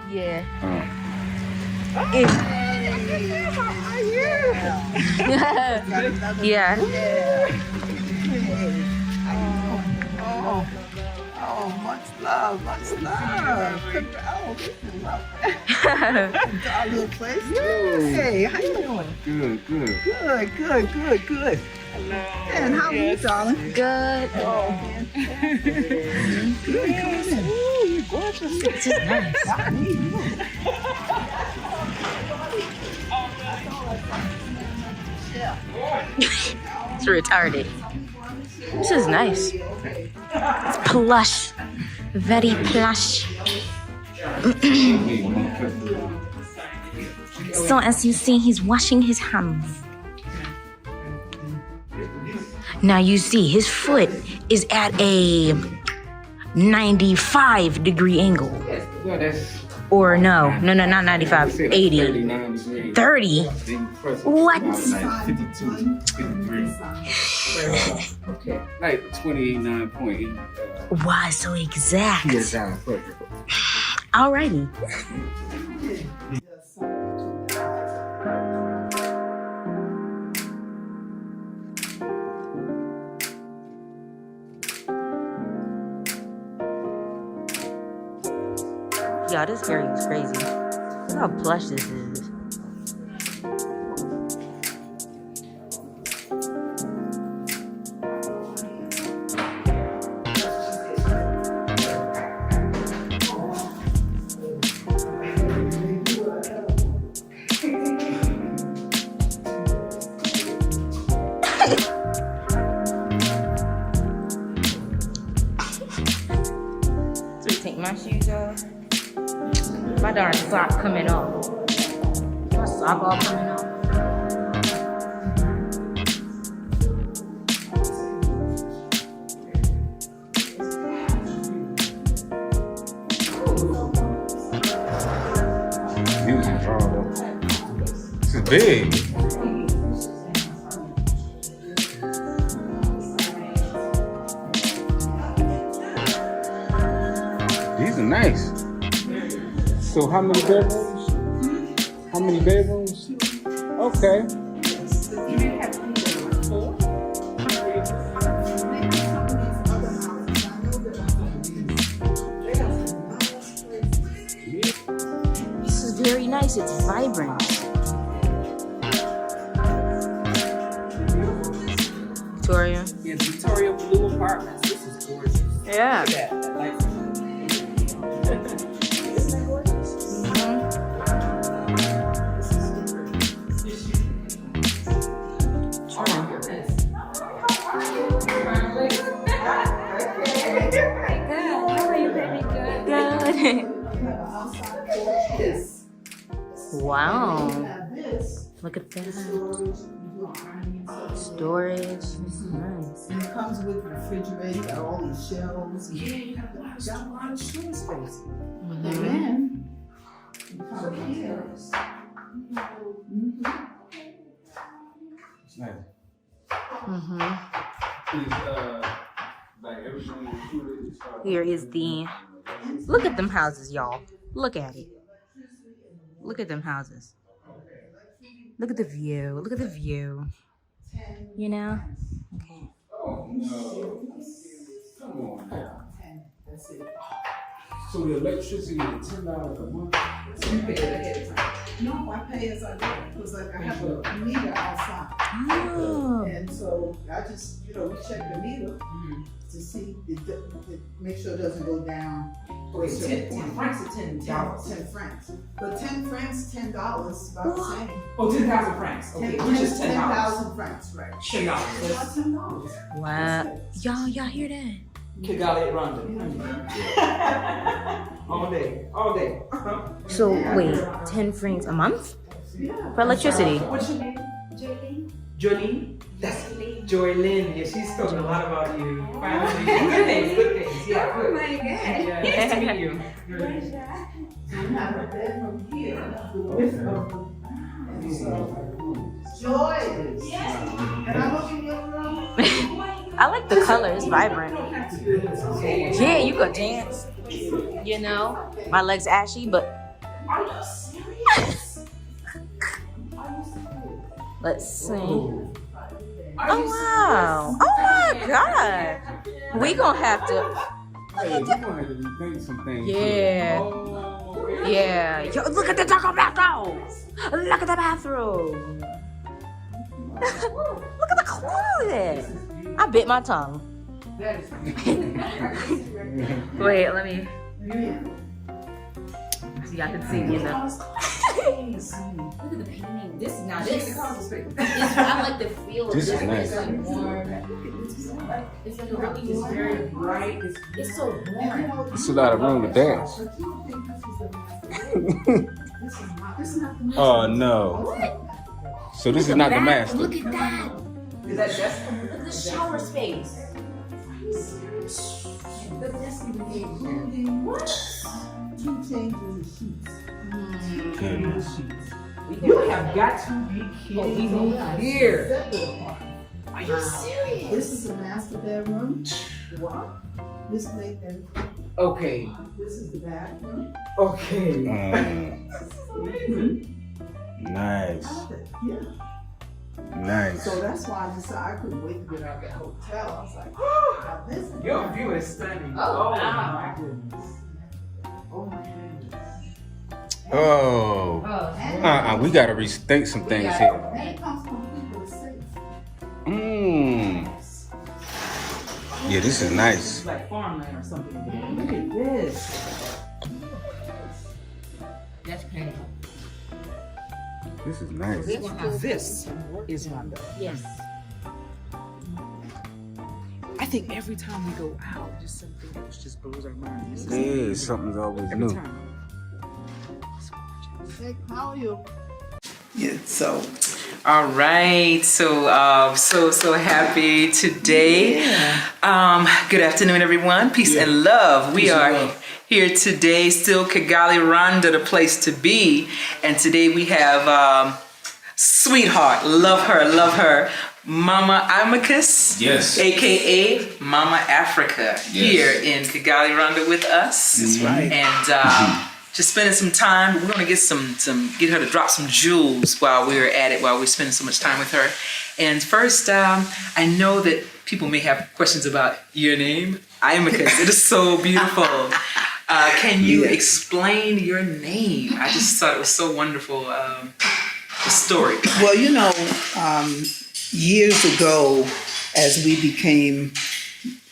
Yeah. Yeah. Oh, much love, much love. Oh, this is lovely. Our little place. Hey, how you doing? Good. Good. And how are you, darling? Good. Oh, fantastic. Good, come on in. Ooh, you're gorgeous. This is nice. I need you. It's retarded. This is nice. It's plush. Very plush. So as you see, he's washing his hands. Now you see his foot is at a 95-degree angle. Or no, not 95, 80. 30? What? 52, 53. Like 29.8. Wow, so exact. Yes, perfect. Alrighty. Yeah, this area is crazy. Look how plush this is. So take my shoes off. My darn sock coming off. My sock all coming off. Music drama. This is big. These are nice. So how many bedrooms? How many bedrooms? Okay. This is very nice. It's vibrant. Victoria. Yeah, Victoria Blue Apartments. This is gorgeous. Yeah. Look at that. Like, Wow. Look at that. Storage. This is nice. And it comes with a refrigerator, all these shelves. Yeah, you got a lot of storage space. And then you come here. It's nice. Here is the. Look at them houses, y'all. Look at it. Look at them houses. Look at the view. Look at the view. You know? Okay. Oh no. Come on now. That's it. So the electricity is $10 a month? You pay it ahead of time. No, I pay as I go. Because like I have a meter outside. Oh. And so I just, we check the meter to see, make sure it doesn't go down. wait, 10 francs or $10? 10 francs. But 10 francs, $10, about the same. Oh, 10,000 francs. Okay, which is $10. 10,000 francs, right. $10. About $10. Wow. Y'all hear that? Kigali, Rwanda. All day. So, wait, 10 francs a month? Yeah. For electricity? What's your name? Joylene? That's Joylene. Yeah, she's talking a lot about you. Finally. Good things. Yeah, good. Oh my God. Yeah, nice to meet you. So you have a bedroom here with a and so Joy. Yes. Can I look in your room? I like the color. It's vibrant. Yeah, you could dance. You know, my legs ashy, but Are you serious? Are you serious? Let's see. Are Oh you wow! Oh my God! We gonna have to. Hey, we're gonna have to rethink some things. Yeah. Oh, Yeah. Yo, look at the bathroom. Look at the bathroom. Look at the closet. I bit my tongue. That is Wait, let me. yeah. So y'all can see, you know. Crazy. Look at the painting. This now this. It's I like the feel of This is this. nice. It's like warm. It's like a really warm. very bright. It's so warm. it's a lot of room to dance. But you don't think this is not the Oh no. So this is not the master. Look at that. Is that just Look at the shower space. the best including what? 2 changes of sheets. Goodness. You have got to be kidding me here. Are you serious? This is the master bedroom. What? This late bedroom. Okay. This is the bathroom. Okay. Nice. Yeah. Nice. So that's why I decided I couldn't wait to get out of that hotel. I was like, oh, this is Your view is stunning. Oh, my wow. goodness. oh my goodness. Oh. We gotta rethink some things here. And it comes complete with six. Yeah, this is nice. It's like farmland or something. Look at this. That's crazy. This is nice. This is Rwanda. Yes. I think every time we go out, just something else just blows our mind. This is Yeah, something's always every new. time. Hey, how are you? Yeah, so. All right, so happy today. Good afternoon, everyone. Peace and love. We are here today, still Kigali, Rwanda, the place to be. And today we have sweetheart, love her, Mama IMAHKÜS, Yes. aka Mama Africa, here in Kigali, Rwanda with us. That's right. And just spending some time. We're gonna get get her to drop some jewels while we're at it, while we're spending so much time with her. And first, I know that people may have questions about your name, IMAHKÜS. It is so beautiful. Can you explain your name? I just thought it was so wonderful. The story. Well, you know, years ago, as we became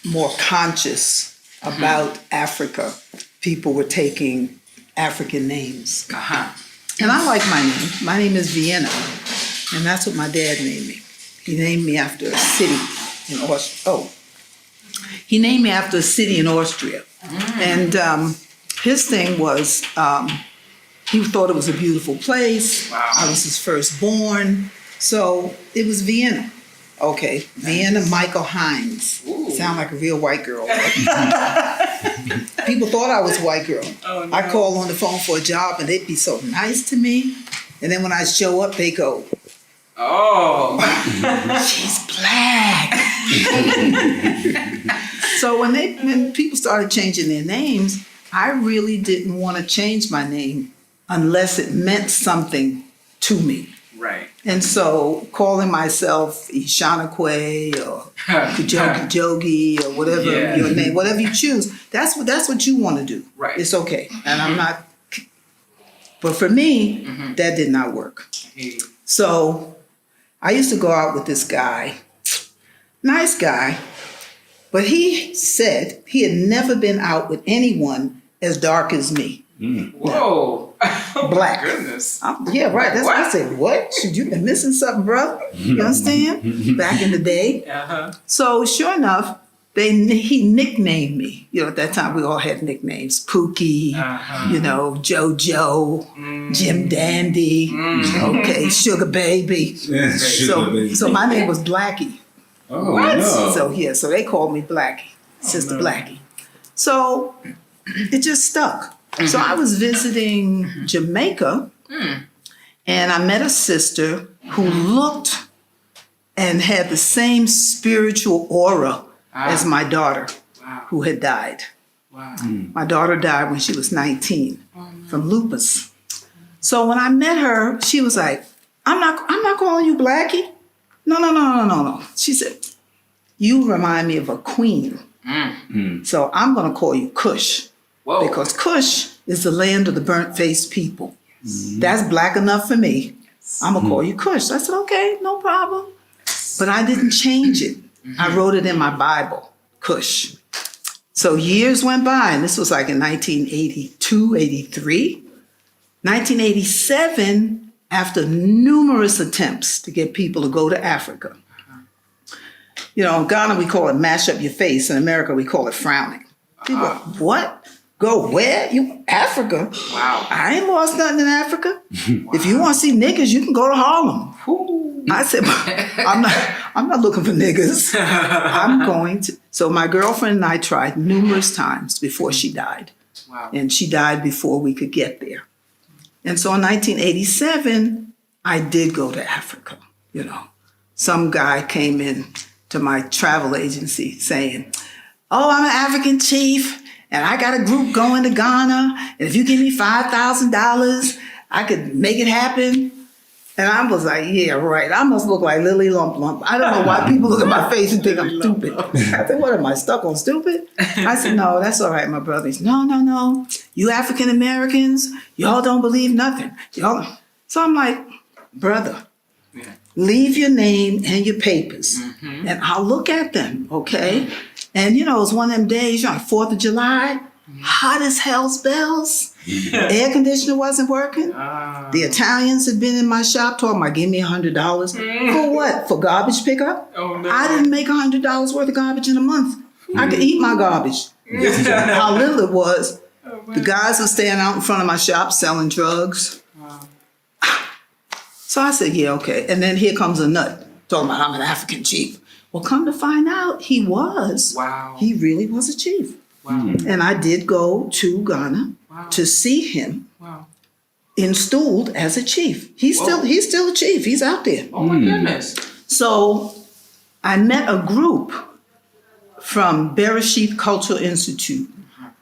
more conscious about Africa, people were taking African names. And I like my name. My name is Vienna, and that's what my dad named me. He named me after a city in Austria. He named me after a city in Austria. And his thing was, he thought it was a beautiful place. Wow. I was his firstborn. So it was Vienna. Okay, Vienna Michael Hines. Sound like a real white girl. People thought I was a white girl. Oh, no. I call on the phone for a job and they'd be so nice to me. And then when I show up, they go, Oh. she's black. So when people started changing their names, I really didn't want to change my name unless it meant something to me. Right. And so calling myself Ishanakwe or Kujogi or whatever your name, whatever you choose, that's what you want to do. Right. It's okay. And I'm not, but for me, that did not work. So I used to go out with this guy, nice guy, but he said he had never been out with anyone as dark as me. Whoa. Oh, Black. My goodness. Yeah, right. That's what I said. What? You've been missing something, brother. You understand? Back in the day. So sure enough, he nicknamed me. You know, at that time we all had nicknames. Pookie, you know, JoJo, Jim Dandy, okay, Sugar Baby. Yeah, Sugar Baby. So my name was Blackie. Oh, no. So they called me Blackie, Sister Blackie. So it just stuck. So I was visiting Jamaica and I met a sister who looked and had the same spiritual aura as my daughter who had died. Wow. My daughter died when she was 19 from lupus. So when I met her, she was like, I'm not calling you Blackie. No. She said, you remind me of a queen. So I'm going to call you Kush. Whoa. Because Kush is the land of the burnt-faced people. That's black enough for me. I'm going to call you Kush. I said, okay, no problem. But I didn't change it. I wrote it in my Bible, Kush. So years went by, and this was like in 1982, 83. 1987, after numerous attempts to get people to go to Africa. You know, in Ghana, we call it mash up your face. In America, we call it frowning. People, what? Go where? Africa? Wow. I ain't lost nothing in Africa. If you want to see niggas, you can go to Harlem. I said, I'm not looking for niggas. I'm going to. So my girlfriend and I tried numerous times before she died. Wow. And she died before we could get there. And so in 1987, I did go to Africa, you know. Some guy came in to my travel agency saying, oh, I'm an African chief, and I got a group going to Ghana, and if you give me $5,000, I could make it happen. And I was like, yeah, right. I must look like Lily Lump Lump. I don't know why people look at my face and think I'm stupid. I said, what am I, stuck on stupid? I said, no, that's all right, my brother. He said, no. You African Americans, y'all don't believe nothing. Y'all. So I'm like, brother, leave your name and your papers, and I'll look at them, okay? And, you know, it was one of them days, you know, 4th of July, hot as hell's bells. Air conditioner wasn't working. The Italians had been in my shop talking about, give me $100. For what? For garbage pickup? Oh, no. I didn't make $100 worth of garbage in a month. I could eat my garbage. This is how little it was. The guys were staying out in front of my shop selling drugs. So I said, yeah, okay. And then here comes a nut talking about I'm an African chief. Well, come to find out, he was. Wow. He really was a chief. Wow. And I did go to Ghana to see him installed as a chief. He's still a chief. He's out there. Oh my goodness. So I met a group from Bereshit Cultural Institute,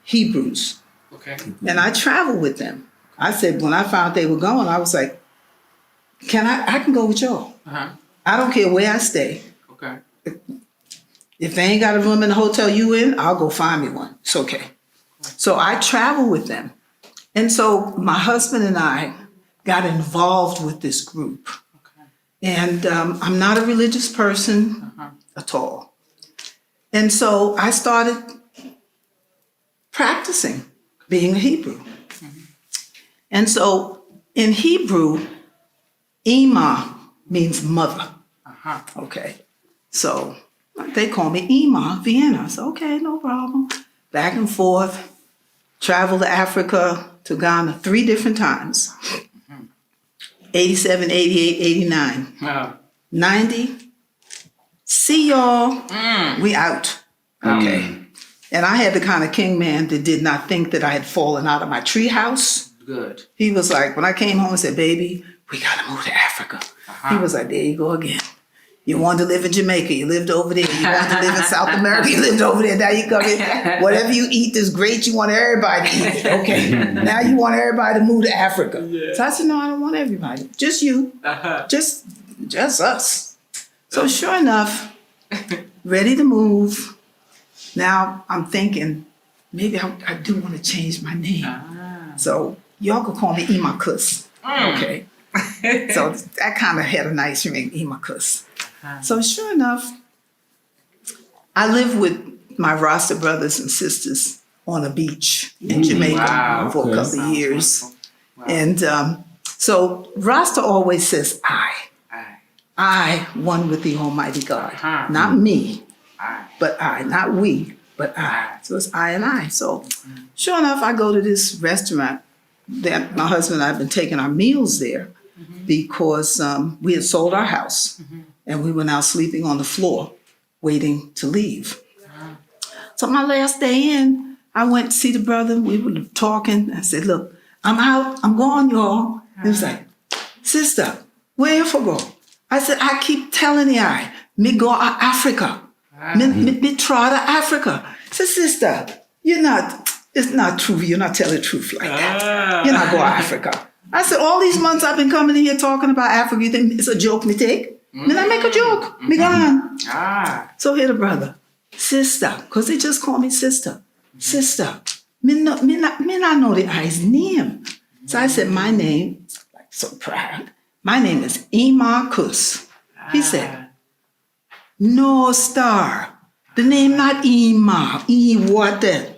Hebrews. Okay. And I traveled with them. I said, when I found they were going, I was like, I can go with y'all. I don't care where I stay. Okay. If they ain't got a room in the hotel you in, I'll go find me one. It's okay. So I travel with them. And so my husband and I got involved with this group. Okay. And I'm not a religious person at all. And so I started practicing being a Hebrew. And so in Hebrew, Ima means mother. Okay. So they call me Ima Vienna. So, okay, no problem. Back and forth. Traveled to Africa, to Ghana 3 different times. 87, 88, 89. 90. See y'all. We out. Okay. And I had the kind of king man that did not think that I had fallen out of my treehouse. Good. He was like, when I came home and said, baby, we got to move to Africa. He was like, there you go again. You wanted to live in Jamaica, you lived over there. You wanted to live in South America, you lived over there. Now you come in. Whatever you eat is great. You want everybody to eat it. Okay. Now you want everybody to move to Africa. Yeah. So I said, no, I don't want everybody. Just you. Just us. So sure enough, ready to move. Now I'm thinking, maybe I do want to change my name. So y'all could call me IMAHKÜS. Okay. So that kind of had a nice ring, IMAHKÜS. So sure enough, I lived with my Rasta brothers and sisters on a beach in Jamaica for a couple of years. Wow. And so Rasta always says, I, one with the Almighty God. Not me, but I. Not we, but I. So it's I and I. So sure enough, I go to this restaurant that my husband and I have been taking our meals there because we had sold our house. And we were now sleeping on the floor, waiting to leave. So my last day in, I went to see the brother. We were talking. I said, look, I'm out. I'm gone, y'all. He was like, sister, where you for go? I said, I keep telling you, me go to Africa. Me try to Africa. I said, sister, it's not true. You're not telling the truth like that. You're not going to Africa. I said, all these months I've been coming in here talking about Africa, you think it's a joke me take? Then I make a joke. Me gone. So here the brother, sister, because they just call me sister. Sister, me not know the guy's name. So I said, my name, like so proud, my name is IMAHKÜS. He said, no, star. The name not Ima. What then?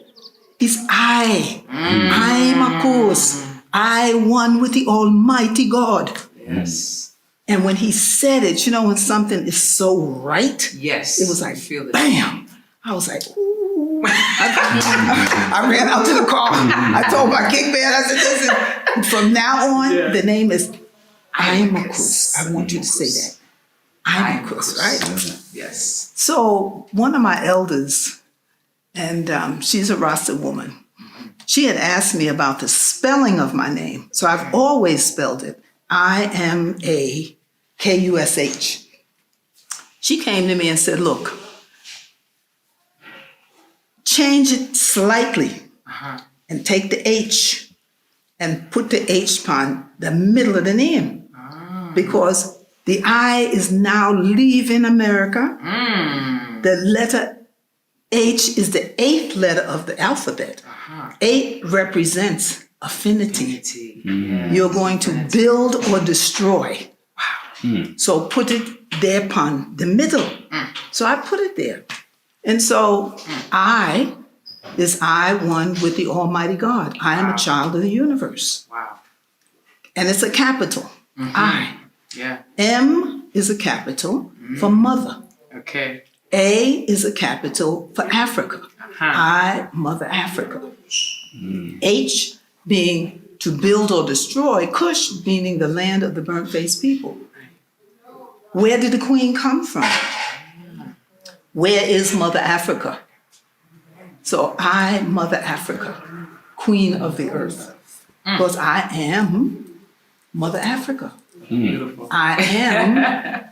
It's I. IMAHKÜS. I one with the Almighty God. Yes. And when he said it, you know, when something is so right, Yes. it was like, I feel it. bam. I was like, ooh. I ran out to the car. I told my gig man, I said, listen, from now on, the name is IMAHKÜS. I want you to say that. IMAHKÜS, right? Yes. So one of my elders, and she's a Rasta woman, she had asked me about the spelling of my name. So I've always spelled it IMAHKUSH. She came to me and said, look, change it slightly and take the H and put the H upon the middle of the name. Because the I is now leaving America. The letter H is the 8th letter of the alphabet. 8 represents affinity. You're going to build or destroy. So put it there upon the middle. So I put it there. And so I is I one with the Almighty God. I am a child of the universe. Wow. And it's a capital. I. Yeah. M is a capital for mother. Okay. A is a capital for Africa. I, Mother Africa. H being to build or destroy. Kush meaning the land of the burnt-faced people. Where did the queen come from? Where is Mother Africa? So I, Mother Africa, queen of the earth. Because I am Mother Africa. Beautiful. I am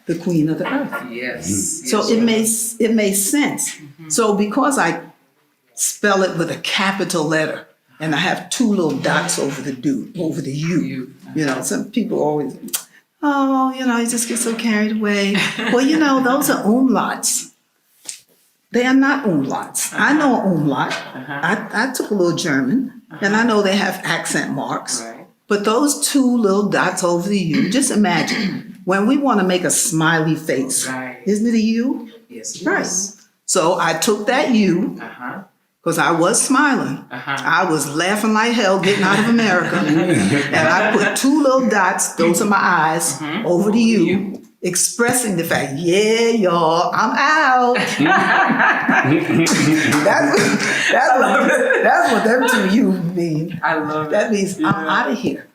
the queen of the earth. Yes. So it makes sense. So because I spell it with a capital letter and I have 2 little dots over the U. You know, some people always, oh, you know, you just get so carried away. Well, you know, those are umlauts. They are not umlauts. I know an umlaut. I took a little German and I know they have accent marks. Right. But those 2 little dots over the U, just imagine when we want to make a smiley face, isn't it a U? Yes. Right. So I took that U because I was smiling. I was laughing like hell getting out of America. And I put 2 little dots, those are my eyes, over the U, expressing the fact, yeah, y'all, I'm out. That's what them 2 U mean. I love it. That means I'm out of here.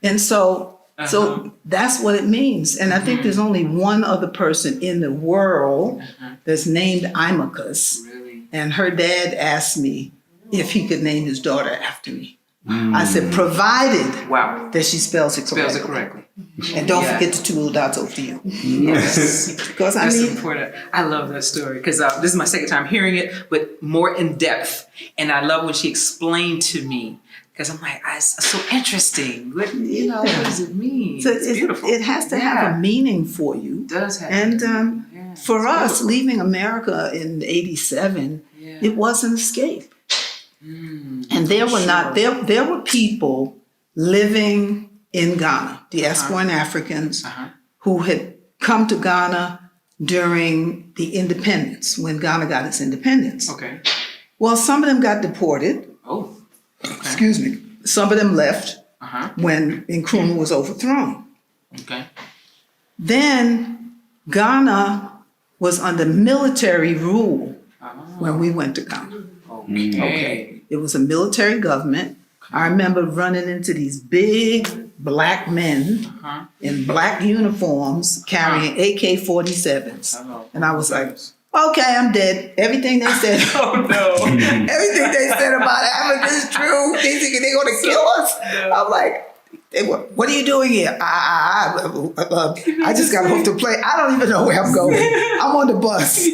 And so that's what it means. And I think there's only one other person in the world that's named IMAHKÜS. Really? And her dad asked me if he could name his daughter after me. I said, provided that she spells it correctly. And don't forget the 2 little dots over the U. Yes. Because That's important. I love that story because this is my second time hearing it, but more in depth. And I love when she explained to me because I'm like, it's so interesting. What does it mean? So it's beautiful. It has to have a meaning for you. It does have. And for us, leaving America in '87, it was an escape. And there were people living in Ghana, diasporan Africans who had come to Ghana during the independence, when Ghana got its independence. Okay. Well, some of them got deported. Oh. Okay. Excuse me. Some of them left when Nkrumah was overthrown. Okay. Then Ghana was under military rule when we went to Ghana. Okay. It was a military government. I remember running into these big black men in black uniforms carrying AK-47s. And I was like, okay, I'm dead. Everything they said. Oh no. Everything they said about Africa is true. They think they're going to kill us. I'm like, what are you doing here? I just got off the plane. I don't even know where I'm going. I'm on the bus.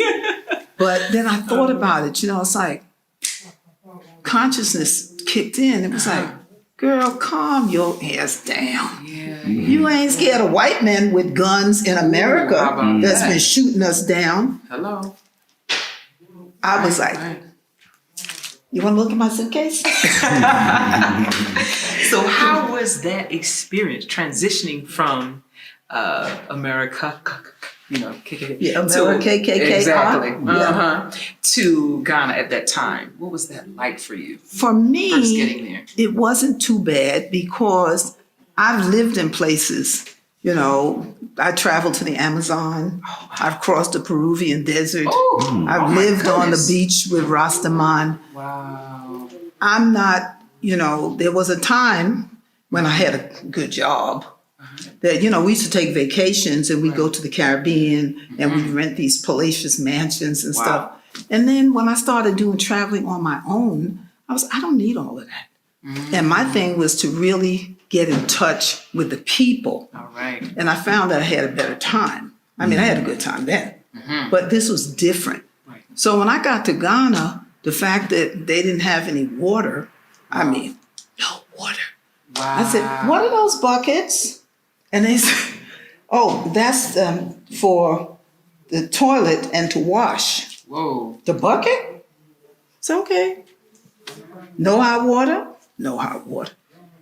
But then I thought about it. You know, it's like consciousness kicked in. It was like, girl, calm your ass down. Yeah. You ain't scared of white men with guns in America how about that's that? been shooting us down. Hello. I was like, Right. you want to look at my suitcase? So how was that experience transitioning from America, Yeah, America, KKK. exactly, Yeah. to Ghana at that time? What was that like for you? For First me, getting there. it wasn't too bad because I've lived in places, I traveled to the Amazon. I've crossed the Peruvian desert. I've my lived on the goodness. beach with Rastaman. Wow. I'm not, there was a time when I had a good job that, we used to take vacations and we'd go to the Caribbean and we'd rent these palatial mansions and Wow. stuff. And then when I started doing traveling on my own, I don't need all of that. And my thing was to really get in touch with the people. All right. And I found that I had a better time. I mean, I had a good time then, but this was different. Right. So when I got to Ghana, the fact that they didn't have any water, no water. Wow. I said, what are those buckets? And they said, oh, that's for the toilet and to wash. Whoa. The bucket? It's okay. No hot water? No hot water.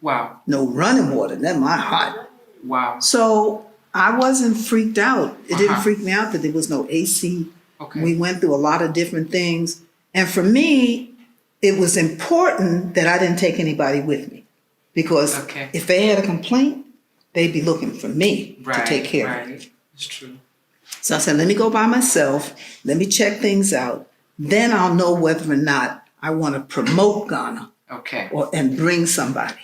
Wow. No running water, that's my hot. Wow. So I wasn't freaked out. It didn't freak me out that there was no AC. Okay. We went through a lot of different things. And for me, it was important that I didn't take anybody with me. Because Okay. if they had a complaint, they'd be looking for me to Right. take care of it. Right. It's true. So I said, let me go by myself. Let me check things out. Then I'll know whether or not I want to promote Ghana Okay. and bring somebody.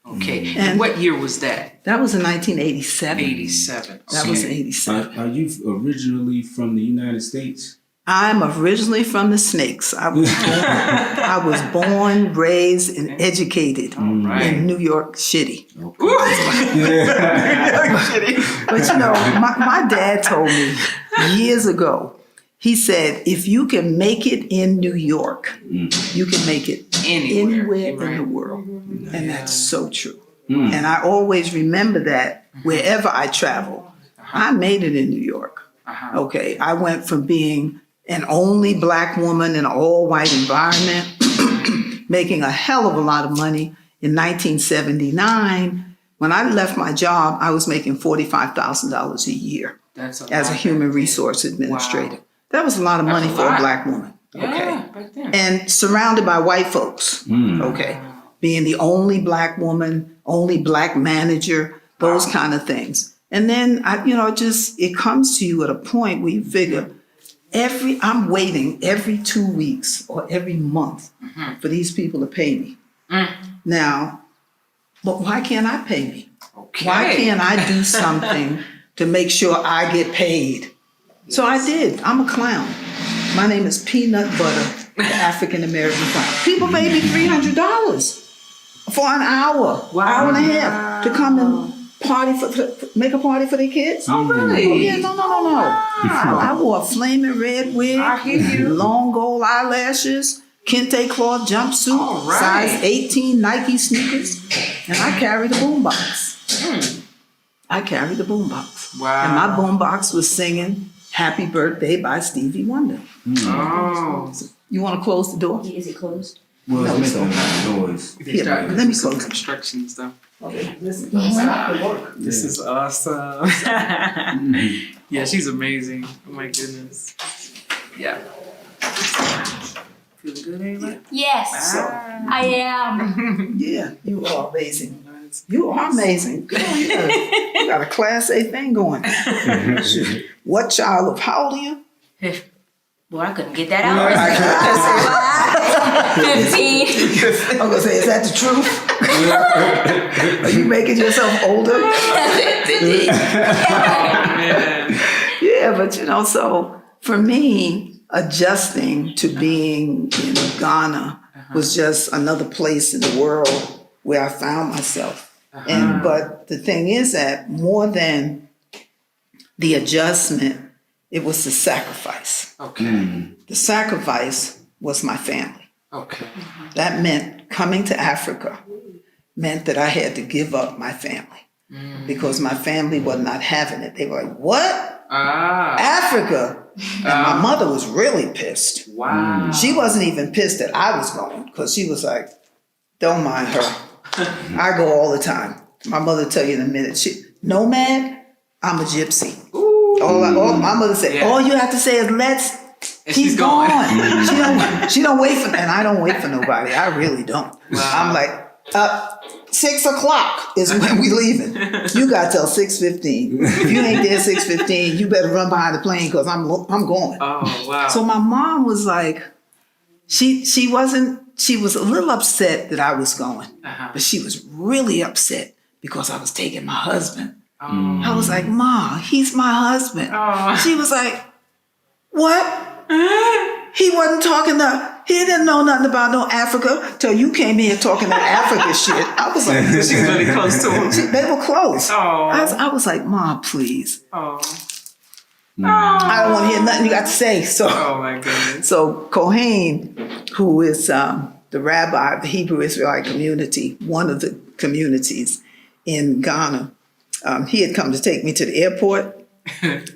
Okay. And- And what year was that? That was in 1987. 87. That was in Okay. 87. Are you originally from the United States? I'm originally from the Snakes. I was born, raised, and educated right. in New York City. Okay. But my dad told me years ago, he said, if you can make it in New York, you can make it anywhere in Right. the world. And that's so true. And I always remember that wherever I travel, I made it in New York. Okay, I went from being an only black woman in an all-white environment, making a hell of a lot of money. In 1979, when I left my job, I was making $45,000 a year That's as a lot human back resource administrator. Wow. That was a lot of money a for a lot. black woman. then. Okay. Yeah, back then. And surrounded by white folks. Okay. Being the only black woman, only black manager, those kind of things. And then it comes to you at a point where you figure I'm waiting every 2 weeks or every month for these people to pay me. Now, but why can't I pay me? Okay. Why can't I do something to make sure I get paid? So I did. I'm a clown. My name is Peanut Butter, the African American clown. People pay me $300 for an hour, hour and a half to come and make a party for their kids. Oh, really? Oh, yeah, no. I wore a flaming red wig, I hear you. long gold eyelashes, kente cloth jumpsuit, All right. size 18 Nike sneakers, and I carried a boombox. I carried the boombox. Wow. And my boombox was singing Happy Birthday by Stevie Wonder. Oh. You want to close the door? Is it closed? Well, it's making a lot of noise. Here, let me close it. Construction stuff. Okay, listen, don't stop the work. This is awesome. Yeah, she's amazing. Oh my goodness. Yeah. Feeling good, Ava? Yes, I am. Yeah, you are amazing. You are amazing. Girl, you got a Class A thing going. Shoot. What child of, how old are you? Well, I couldn't get that out. I 15. I'm going to say, is that the truth? Are you making yourself older? Yeah, but so for me, adjusting to being in Ghana was just another place in the world where I found myself. But the thing is that more than the adjustment, it was the sacrifice. Okay. The sacrifice was my family. Okay. That meant coming to Africa meant that I had to give up my family because my family was not having it. They were like, what? Africa? And my mother was really pissed. Wow. She wasn't even pissed that I was going because she was like, don't mind her. I go all the time. My mother will tell you in a minute. Nomad, I'm a gypsy. All my mother said, all you have to say is let's. And He's she's gone. gone. She don't wait for, and I don't wait for nobody. I really don't. Wow. I'm like, 6 o'clock is when we leaving. You got till 6:15. If you ain't there 6:15, you better run behind the plane because I'm going. Oh, wow. So my mom was like, she was a little upset that I was going, but she was really upset because I was taking my husband. I was like, Ma, he's my husband. She was like, what? He wasn't talking he didn't know nothing about no Africa till you came here talking that Africa shit. I was like, She's really close to him. they were close. Oh. I was like, Mom, please. Oh. I don't want to hear nothing you got to say. So, Oh my goodness. so Kohen, who is the rabbi of the Hebrew Israelite community, one of the communities in Ghana, he had come to take me to the airport.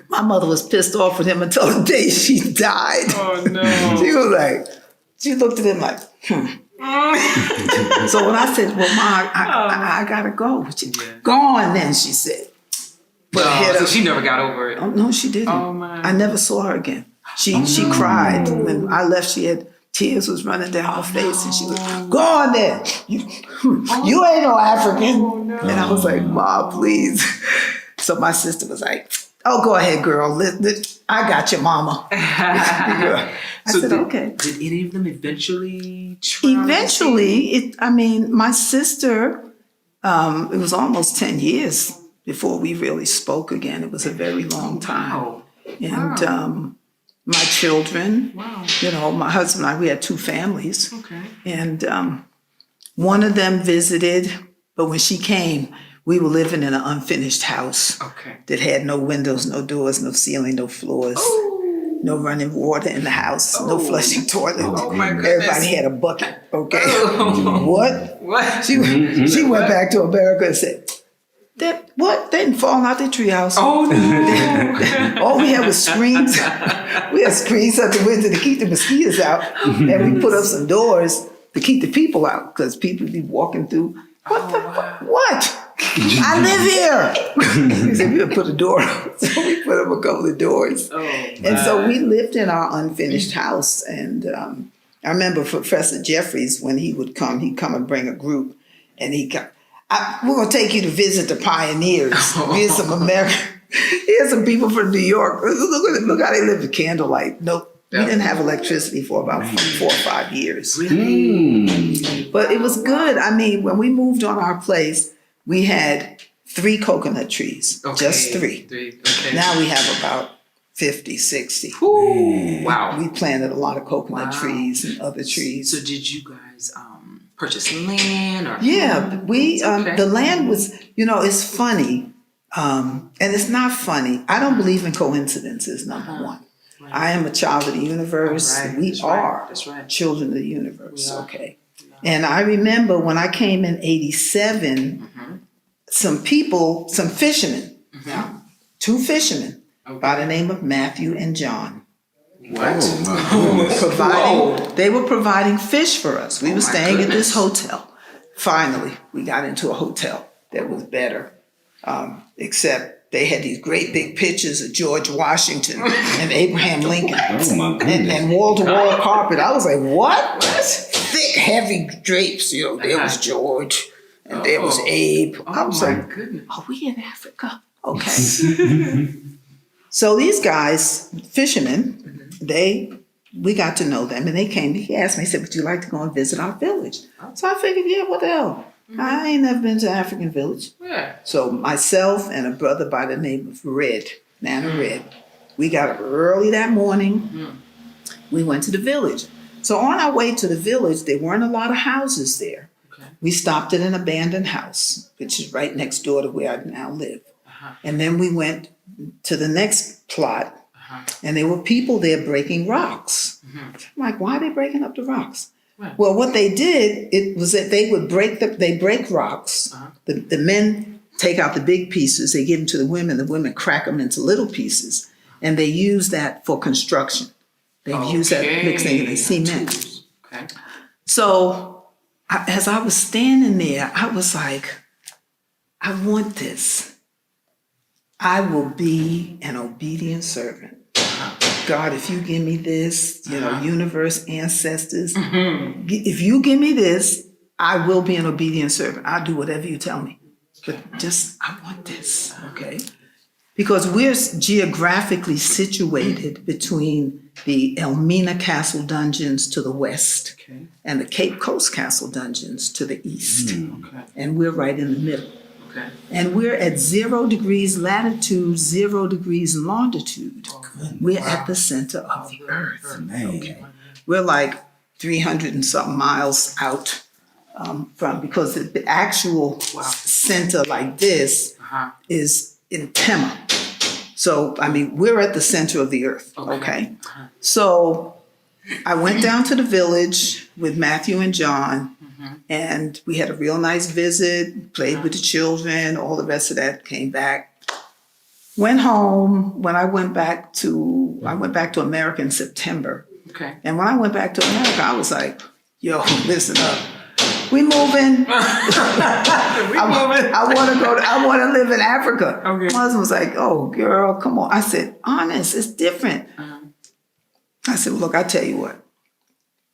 My mother was pissed off with him until the day she died. Oh no. She was like, she looked at him like, So when I said, well, Ma, I gotta go. Go on then, she said. Put her head So up. she never got over it. Oh, no, she didn't. Oh, my. I never saw her again. She cried. When I left, she had tears was running down her face, and she was, go on then. You ain't no African. And I was like, Ma, please. So my sister was like, oh, go ahead, girl. I got you, mama. I said, okay. Did any of them eventually try? Eventually, my sister, it was almost 10 years before we really spoke again. It was a very long time. Wow. And my children, Wow. My husband and I, we had two families. Okay. And one of them visited, but when she came, we were living in an unfinished house Okay. that had no windows, no doors, no ceiling, no floors, no running water in the house, no flushing toilet. Oh, my goodness. Everybody had a bucket, okay? What? What? She went back to America and said, what? They didn't fall out their treehouse. Oh no. All we had was screens. We had screens at the window to keep the mosquitoes out. And we put up some doors to keep the people out because people be walking through. What? I live here. He said, we would put a door up. So we put up a couple of doors. Oh, And so we lived in our unfinished house. And I remember Professor Jeffries, when he would come, he'd come and bring a group. And he'd come, we're going to take you to visit the pioneers. Here's some American. Here's some people from New York. Look how they live with candlelight. Nope. We didn't have electricity for about 4 or 5 years. Really? But it was good. When we moved on our place, we had 3 coconut trees. Okay. Just 3. Okay. Now we have about 50, 60. Ooh, wow. We planted a lot of coconut trees and other trees. So did you guys purchase land or? Yeah, we Okay. the land was, it's funny, and it's not funny. I don't believe in coincidences. Number one, Right. I am a child of the universe. Right, We that's right, are that's right. children of the universe. We are. Okay, and I remember when I came in '87, some fishermen, 2 fishermen by the name of Matthew and John. What? They were providing fish for us. We were staying at this hotel. Finally, we got into a hotel that was better, except they had these great big pictures of George Washington and Abraham Lincoln Oh my goodness. and wall-to-wall carpet. I was like, what? Thick, heavy drapes. There was George and there was Abe. I was my like, goodness. are we in Africa? Okay. So these guys, fishermen, we got to know them, and they came. He asked me, he said, would you like to go and visit our village? So I figured, yeah, what the hell? I ain't never been to an African village. Yeah. So myself and a brother by the name of Nana Red, we got up early that morning. We went to the village. So on our way to the village, there weren't a lot of houses there. Okay. We stopped at an abandoned house, which is right next door to where I now live. And then we went to the next plot, and there were people there breaking rocks. I'm like, why are they breaking up the rocks? Right. Well, what they did, it was that they would break rocks. The men take out the big pieces, they give them to the women crack them into little pieces, and they use that for construction. They've used that mixing in cement. Okay. So as I was standing there, I was like, I want this. I will be an obedient servant. God, if you give me this, universe, ancestors, if you give me this, I will be an obedient servant. I'll do whatever you tell me. But I want this, okay? Because we're geographically situated between the Elmina Castle dungeons to the west and the Cape Coast Castle dungeons to the east. And we're right in the middle. And we're at 0 degrees latitude, 0 degrees longitude. We're at the center of the earth. Okay. We're like 300 and something miles out from, because the actual center like this is in Tema. So, I mean, we're at the center of the earth, okay? So I went down to the village with Matthew and John, and we had a real nice visit, played with the children, all the rest of that, came back. Went home. When I went back to America in September. Okay. And when I went back to America, I was like, yo, listen up. We moving. I want to live in Africa. Okay. My husband was like, oh, girl, come on. I said, honest, it's different. I said, well, look, I'll tell you what.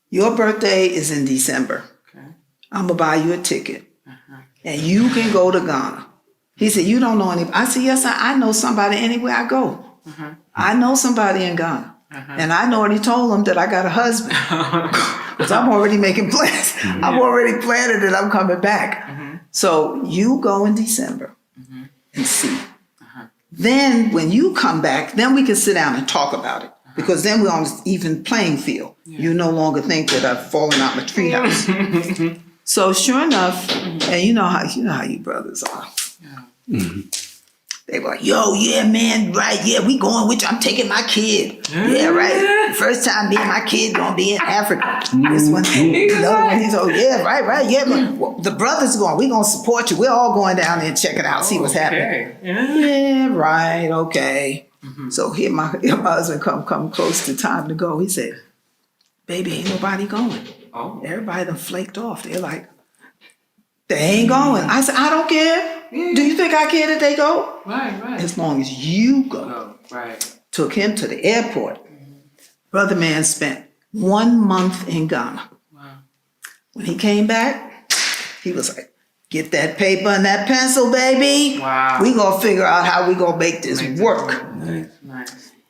Your birthday is in December. Okay. I'm going to buy you a ticket. And you can go to Ghana. He said, you don't know anybody. I said, yes, I know somebody anywhere I go. I know somebody in Ghana. And I already told him that I got a husband. Because I'm already making plans. I'm already planning that I'm coming back. So you go in December and see. Then when you come back, then we can sit down and talk about it. Because then we're on an even playing field. You no longer think that I've fallen out my treehouse. So sure enough, and you know how you brothers are. They were like, yo, yeah, man, right, yeah, we going with you. I'm taking my kid. Yeah, right. First time me and my kid gonna be in Africa. This one, another one, he's like, yeah, right, yeah. But the brothers going, we gonna support you. We're all going down there and check it out, see what's happening. Yeah, right, okay. So here my husband come close to time to go. He said, baby, ain't nobody going. Everybody done flaked off. They're like, they ain't going. I said, I don't care. Do you think I care that they go? Right. As long as you go. Right. Took him to the airport. Brother man spent 1 month in Ghana. Wow. When he came back, he was like, get that paper and that pencil, baby. Wow. We gonna figure out how we gonna make this work. Nice.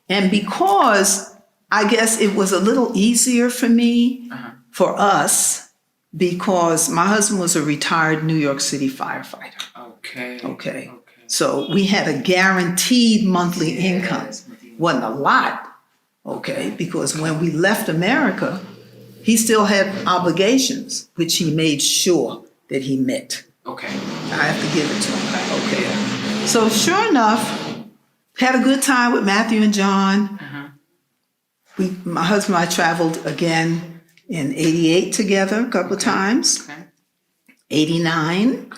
And because I guess it was a little easier for me, for us, because my husband was a retired New York City firefighter. Okay. So we had a guaranteed monthly income. Wasn't a lot, okay, because when we left America, he still had obligations, which he made sure that he met. Okay. I have to give it to him. Okay. So sure enough, had a good time with Matthew and John. My husband and I traveled again in 88 together a couple of times. 89.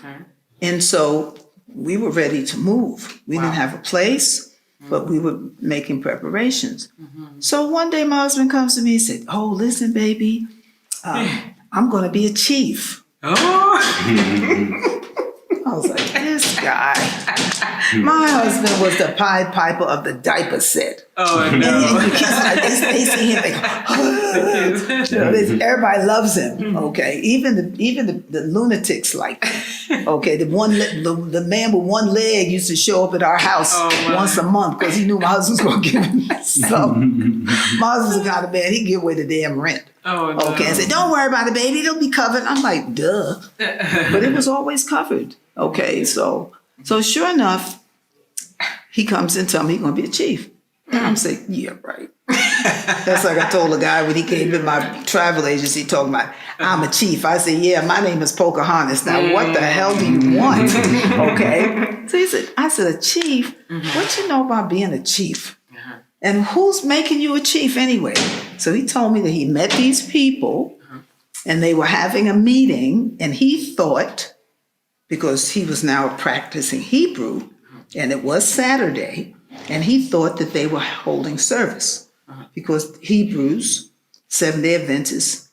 And so we were ready to move. We didn't have a place, but we were making preparations. So one day my husband comes to me and said, oh, listen, baby, I'm going to be a chief. I was like, this guy. My husband was the Pied Piper of the diaper set. Oh, no. And the kids, like, they see him, they go, everybody loves him, okay? Even the lunatics like him, okay? The man with one leg used to show up at our house once a month because he knew my husband was going to give him something. My husband's the kind of man, he'd give away the damn rent. Oh, no. Okay, and say, don't worry about it, baby, it'll be covered. I'm like, duh. But it was always covered, okay? So sure enough, he comes and tells me he's going to be a chief. And I'm saying, yeah, right. That's like I told a guy when he came in my travel agency talking about, I'm a chief. I said, yeah, my name is Pocahontas. Now, what the hell do you want? Okay. So I said, a chief? What you know about being a chief? And who's making you a chief anyway? So he told me that he met these people And they were having a meeting, and he thought, because he was now practicing Hebrew, and it was Saturday, and he thought that they were holding service. Because Hebrews, Seventh-day Adventists,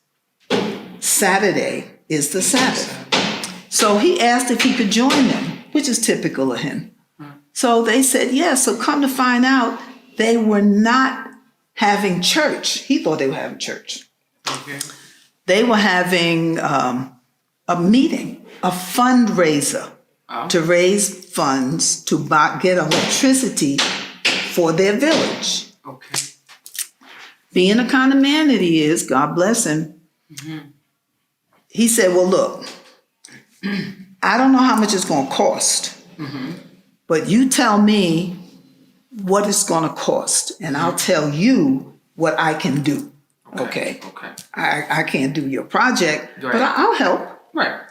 Saturday is the Sabbath. So he asked if he could join them, which is typical of him. So they said yes. So come to find out, they were not having church. He thought they were having church. Okay. They were having a meeting, a fundraiser to raise funds to get electricity for their village. Okay. Being the kind of man that he is, God bless him, he said, well, look, I don't know how much it's going to cost, but you tell me what it's going to cost, and I'll tell you what I can do. Okay. I can't do your project, but I'll help. Right.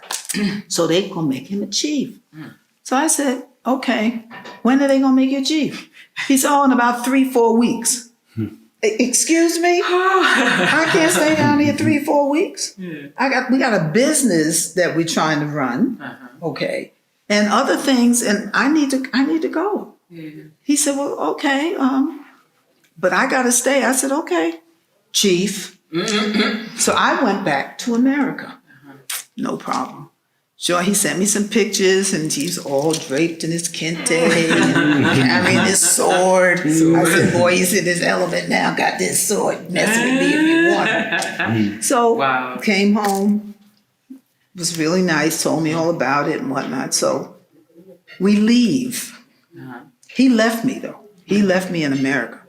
So they going to make him a chief. So I said, okay, when are they going to make you a chief? He said, oh, in about 3-4 weeks. Excuse me? I can't stay down here 3-4 weeks. We got a business that we're trying to run, okay, and other things, and I need to go. He said, well, okay, but I got to stay. I said, okay, chief. So I went back to America. No problem. Sure, he sent me some pictures, and he's all draped in his kente and carrying his sword. I said, boy, he's in his element now, got this sword, messing with me if you want. So came home, was really nice, told me all about it and whatnot. So we leave. He left me, though. He left me in America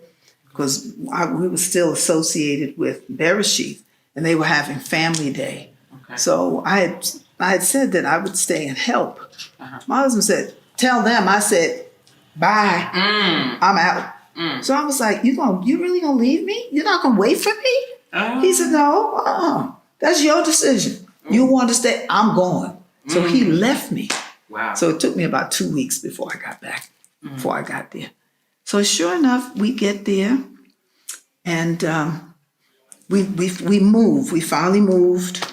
because we were still associated with Bereshith, and they were having family day. So I had said that I would stay and help. My husband said, tell them. I said, bye. I'm out. So I was like, you really gonna leave me? You're not gonna wait for me? He said, no, that's your decision. You want to stay, I'm going. So he left me. Wow. So it took me about 2 weeks before I got back, before I got there. So sure enough, we get there, and we moved. We finally moved.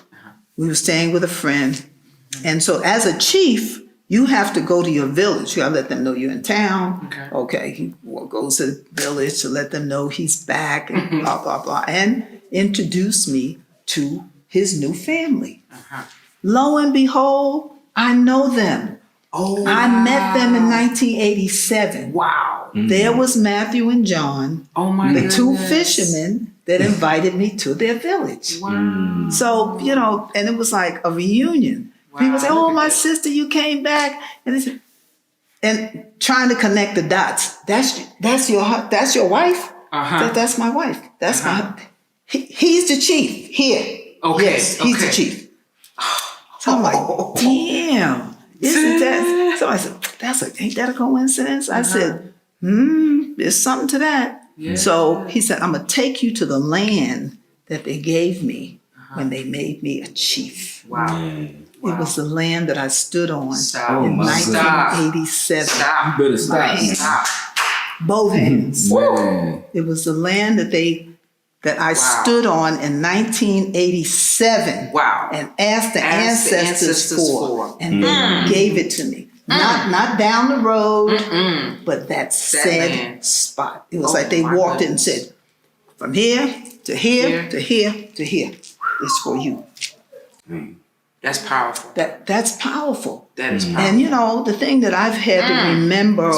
We were staying with a friend. And so as a chief, you have to go to your village. You gotta let them know you're in town. Okay, he goes to the village to let them know he's back and blah, blah, blah. And introduce me to his new family. Lo and behold, I know them. I met them in 1987. Wow. There was Matthew and John, the two fishermen that invited me to their village. So, and it was like a reunion. People say, oh, my sister, you came back. And trying to connect the dots. That's your wife? That's my wife. That's he's the chief here. Okay. Yes, he's the chief. So I'm like, damn. Isn't that? So I said, ain't that a coincidence? I said, there's something to that. So he said, I'm going to take you to the land that they gave me when they made me a chief. It was the land that I stood on in 1987. You better stop. Both hands. It was the land that I stood on in 1987 and asked the ancestors for, and they gave it to me. Not down the road, but that said spot. It was like they walked in and said, from here to here to here to here, it's for you. That's powerful. That's powerful. That is powerful. And the thing that I've had to remember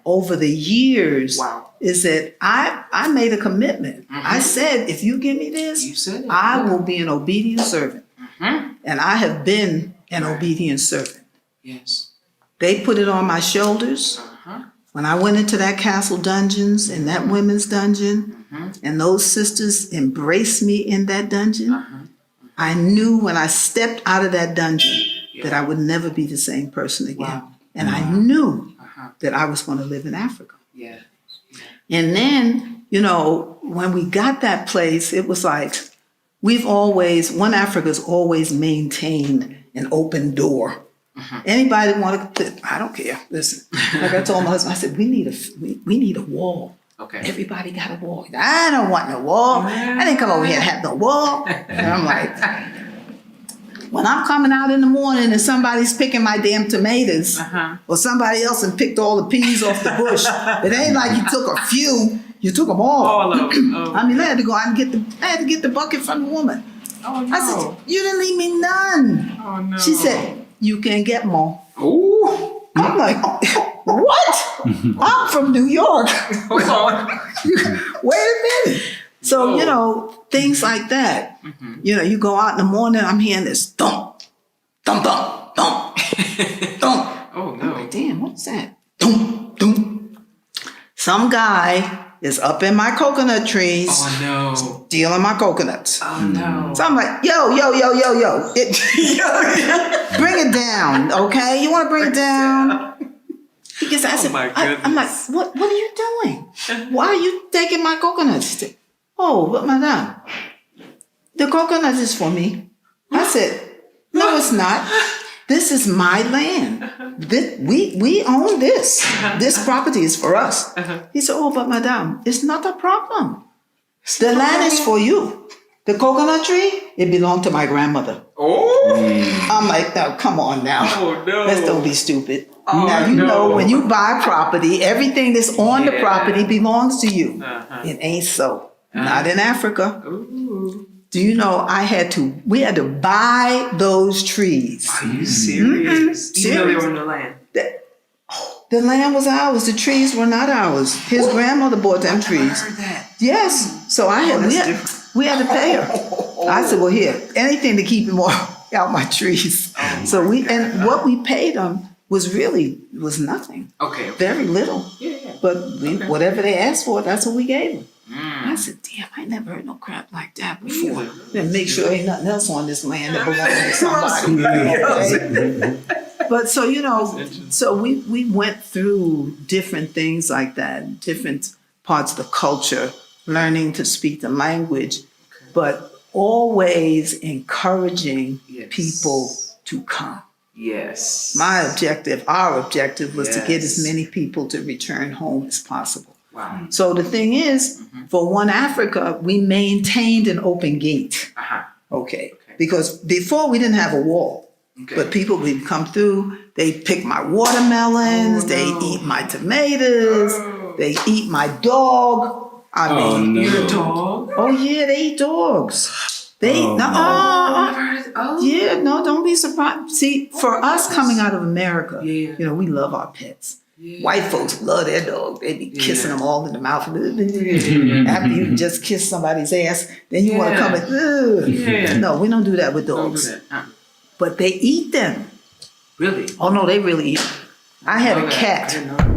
over the years is that I made a commitment. I said, if you give me this, I will be an obedient servant. And I have been an obedient servant. Yes. They put it on my shoulders. When I went into that castle dungeons and that women's dungeon, and those sisters embraced me in that dungeon, I knew when I stepped out of that dungeon that I would never be the same person again. And I knew that I was going to live in Africa. And then, when we got that place, it was like, One Africa's always maintained an open door. Anybody want to, I don't care. Listen, like I told my husband, I said, we need a wall. Everybody got a wall. I don't want no wall. I didn't come over here to have no wall. And I'm like, when I'm coming out in the morning and somebody's picking my damn tomatoes, or somebody else and picked all the peas off the bush, it ain't like you took a few, you took them all. All of them. Oh. I mean, I had to go out and get the bucket from the woman. Oh, no. I said, you didn't leave me none. Oh, no. She said, you can get more. Ooh. I'm like, what? I'm from New York. Hold on. Wait a minute. So, you know, things like that. You know, you go out in the morning, I'm hearing this thump, thump, thump, thump, thump. Oh, I'm no. like, damn, what's that? Thump, thump. Some guy is up in my coconut trees Oh, no. stealing my coconuts. Oh, no. So I'm like, yo. Bring it down, okay? You want to bring it down? Because I said, my I'm like, goodness. what are you doing? Why are you taking my coconuts? She said, oh, but madame, the coconut is for me. I said, no, it's not. This is my land. We own this. This property is for us. He said, oh, but madame, it's not a problem. The land is for you. The coconut tree, it belonged to my grandmother. Oh. I'm like, now, come on now. Oh, no. Let's don't be stupid. Oh, now, you no. know, when you buy property, everything that's on the Yeah. property belongs to you. Uh-huh. It ain't so. Not in Africa. Ooh. Do you know we had to buy those trees. Are you serious? Even though they were on the land. The land was ours. The trees were not ours. His grandmother bought them trees. I heard that. Yes. So we had to pay her. I said, well, here, anything to keep him out my trees. So what we paid them was nothing. Okay. Very little. Yeah. But whatever they asked for, that's what we gave them. I said, damn, I never heard no crap like that before. Then make sure ain't nothing else on this land that belongs to somebody. Okay? But so, you know, so we went through different things like that, different parts of the culture, learning to speak the language, but always encouraging people to come. Yes. Our objective was to get as Yes. many people to return home as possible. Wow. So the thing is, for One Africa, we maintained an open gate. Okay. Because before we didn't have a wall. Okay. But people would come through, they pick my watermelons, they eat my tomatoes, they eat my dog. I mean, You're a dog? oh yeah, they eat dogs. They eat, yeah, no, don't be surprised. See, for us coming out of America, you know, we love our pets. White folks love their dog. They be kissing them all in the mouth. After you just kiss somebody's ass, then you want to come and, ugh. No, we don't do that with dogs. Don't do that. But they eat them. Really? Oh no, they really eat them. I had a cat. I didn't know.